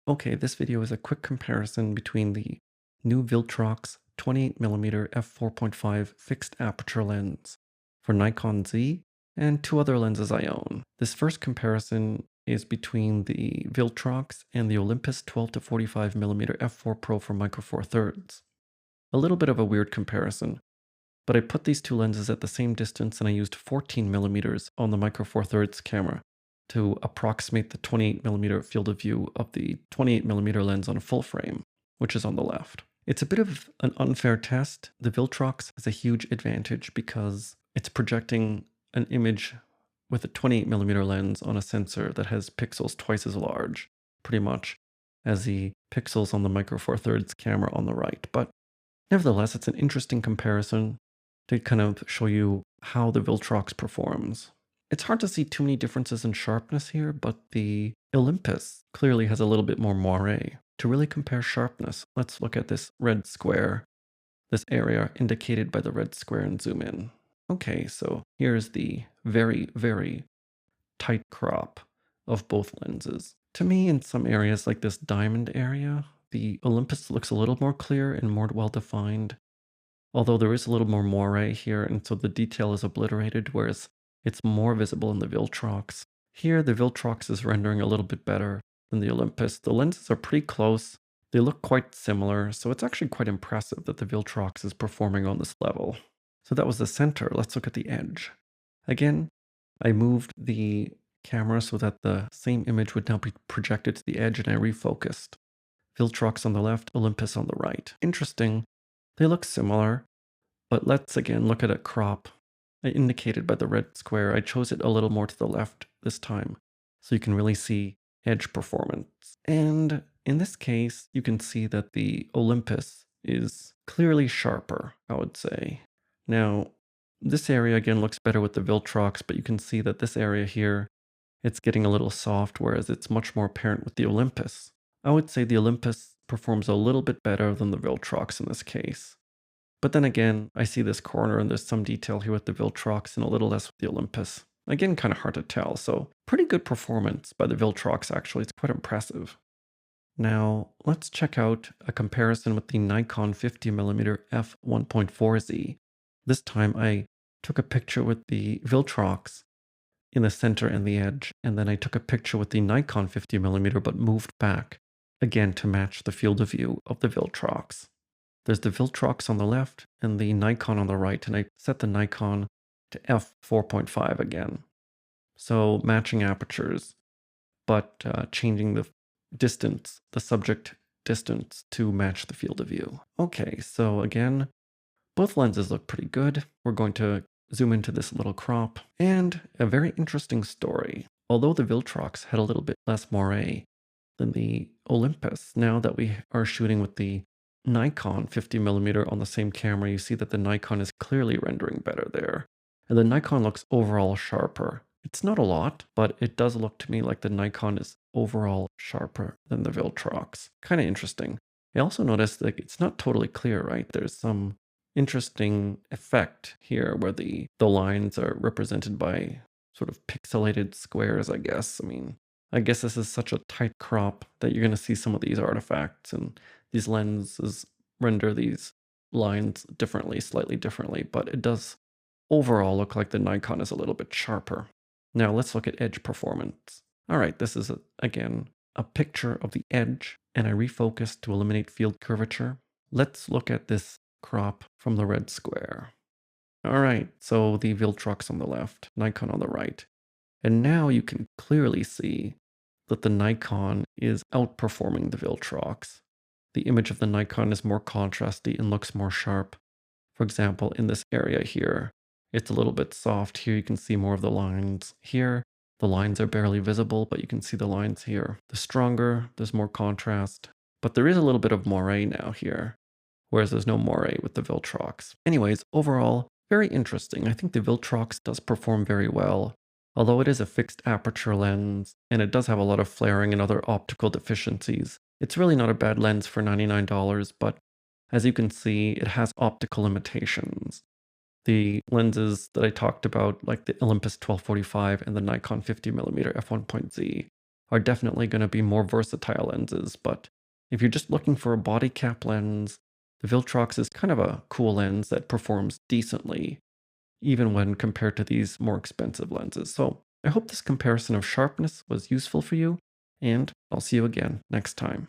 Okay, this video is a quick comparison between the new Viltrox 28mm f4.5 fixed aperture lens for Nikon Z and two other lenses I own. This first comparison is between the Viltrox and the Olympus 12 to 45mm f4 Pro for Micro Four Thirds. A little bit of a weird comparison, but I put these two lenses at the same distance and I used 14mm on the Micro Four Thirds camera to approximate the 28mm field of view of the 28mm lens on full frame, which is on the left. It's a bit of an unfair test. The Viltrox has a huge advantage because it's projecting an image with a 28mm lens on a sensor that has pixels twice as large, pretty much, as the pixels on the Micro Four Thirds camera on the right. But nevertheless, it's an interesting comparison to kind of show you how the Viltrox performs. It's hard to see too many differences in sharpness here, but the Olympus clearly has a little bit more moire. To really compare sharpness, let's look at this red square, this area indicated by the red square, and zoom in. Okay, so here's the very, very tight crop of both lenses. To me, in some areas like this diamond area, the Olympus looks a little more clear and more well-defined, although there is a little more moire here, and so the detail is obliterated, whereas it's more visible in the Viltrox. Here, the Viltrox is rendering a little bit better than the Olympus. The lenses are pretty close. They look quite similar, so it's actually quite impressive that the Viltrox is performing on this level. So that was the center. Let's look at the edge. Again, I moved the camera so that the same image would now be projected to the edge, and I refocused. Viltrox on the left, Olympus on the right. Interesting. They look similar, but let's again look at a crop. I indicated by the red square. I chose it a little more to the left this time, so you can really see edge performance. And in this case, you can see that the Olympus is clearly sharper, I would say. Now, this area again looks better with the Viltrox, but you can see that this area here, it's getting a little soft, whereas it's much more apparent with the Olympus. I would say the Olympus performs a little bit better than the Viltrox in this case. But then again, I see this corner and there's some detail here with the Viltrox and a little less with the Olympus. Again, kind of hard to tell, so pretty good performance by the Viltrox actually. It's quite impressive. Now, let's check out a comparison with the Nikon 50mm f1.4Z. This time I took a picture with the Viltrox in the center and the edge, and then I took a picture with the Nikon 50mm but moved back, again to match the field of view of the Viltrox. There's the Viltrox on the left and the Nikon on the right, and I set the Nikon to f4.5 again. So matching apertures, but changing the distance, the subject distance, to match the field of view. Okay, so again, both lenses look pretty good. We're going to zoom into this little crop, and a very interesting story. Although the Viltrox had a little bit less moire than the Olympus, now that we are shooting with the Nikon 50mm on the same camera, you see that the Nikon is clearly rendering better there. And the Nikon looks overall sharper. It's not a lot, but it does look to me like the Nikon is overall sharper than the Viltrox. Kind of interesting. I also noticed that it's not totally clear, right? There's some interesting effect here where the lines are represented by sort of pixelated squares, I guess. I mean, I guess this is such a tight crop that you're going to see some of these artifacts, and these lenses render these lines differently, slightly differently, but it does overall look like the Nikon is a little bit sharper. Now let's look at edge performance. All right, this is, again, a picture of the edge, and I refocused to eliminate field curvature. Let's look at this crop from the red square. All right, so the Viltrox on the left, Nikon on the right. And now you can clearly see that the Nikon is outperforming the Viltrox. The image of the Nikon is more contrasty and looks more sharp. For example, in this area here, it's a little bit soft. Here you can see more of the lines. Here, the lines are barely visible, but you can see the lines here. The stronger, there's more contrast. But there is a little bit of moire now here, whereas there's no moire with the Viltrox. Anyways, overall, very interesting. I think the Viltrox does perform very well. Although it is a fixed aperture lens, and it does have a lot of flaring and other optical deficiencies, it's really not a bad lens for $99, but as you can see, it has optical limitations. The lenses that I talked about, like the Olympus 1245 and the Nikon 50mm f1.Z, are definitely going to be more versatile lenses, but if you're just looking for a body cap lens, the Viltrox is kind of a cool lens that performs decently, even when compared to these more expensive lenses. So I hope this comparison of sharpness was useful for you, and I'll see you again next time.